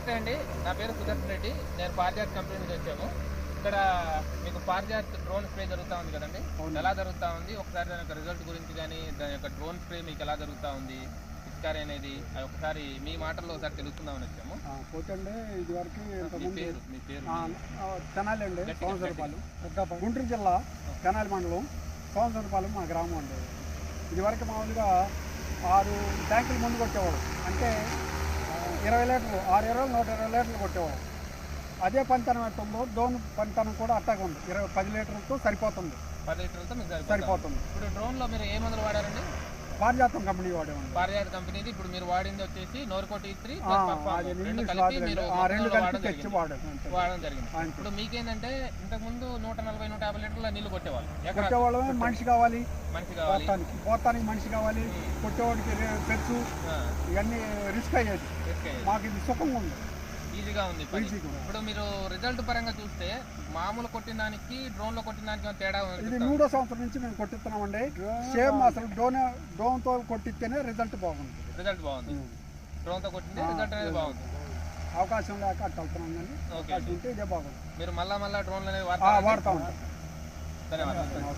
నమస్తే అండి, నా పేరు సుదర్శన్ రెడ్డి. నేను పారిజాత్ కంపెనీ నుంచి వచ్చాము. ఇక్కడ మీకు పారిజాత్ డ్రోన్ స్ప్రే జరుగుతూ ఉంది కదండి, ఎలా జరుగుతూ ఉంది ఒకసారి దాని యొక్క రిజల్ట్ గురించి కానీ దాని యొక్క డ్రోన్ స్ప్రే మీకు ఎలా జరుగుతూ ఉంది పిచికారీ అనేది ఒకసారి మీ మాటల్లో ఒకసారి తెలుసుకుందామని వచ్చాము. పోతండి ఇది వరకు మీ పేరు తెనాలి అండి, సోమసరపాలెం, గుంటూరు జిల్లా తెనాలి మండలం సోమసరపాలెం మా గ్రామం అండి. ఇది వరకు మామూలుగా 6 ట్యాంకులు ముందు కొట్టేవాడు, అంటే 20 లీటర్లు 6 20 120 లీటర్లు కొట్టేవాడు. అదే పనితనం ఎట్టుందో డ్రోన్ పనితనం కూడా అట్టాగా ఉంది. 10 లీటర్లతో సరిపోతుంది. 10 లీటర్లతో మీకు సరిపోతుంది. ఇప్పుడు డ్రోన్లో మీరు ఏ మందులు వాడారండి? పారిజాతం కంపెనీ వాడేవాడి. పారిజాత కంపెనీది ఇప్పుడు మీరు వాడింది వచ్చేసి నోర్కోటి 3 రెండు కలిపి తెచ్చి వాడడం జరిగింది. ఇప్పుడు మీకేంటంటే ఇంతకుముందు 140 150 లీటర్ల నీళ్లు కొట్టేవాళ్ళు. మనిషి కావాలి, పోతానికి మనిషి కావాలి, కొట్టేవాడికి ఖర్చు ఇవన్నీ రిస్క్ అయ్యేది. మాకు ఇది సుఖంగా ఉంది, ఈజీగా ఉంది. ఇప్పుడు మీరు రిజల్ట్ పరంగా చూస్తే మామూలు కొట్టిన దానికి డ్రోన్ లో కొట్టిన దానికి తేడా ఉంది. ఇది 3వ సంవత్సరం నుంచి మేము కొట్టిస్తున్నామండి. సేమ్ అసలు డ్రోన్ తో కొట్టిస్తేనే రిజల్ట్ బాగుంది. డ్రోన్ తో కొట్టింది రిజల్ట్ అనేది బాగుంది. అవకాశం లేక అట్లా వెళ్తున్నాం, కానీ అవకాశం ఉంటే ఇదే బాగుంది. మీరు మళ్ళా డ్రోన్లు అనేవి వాడుతూ ఉంటాం. ధన్యవాదాలు.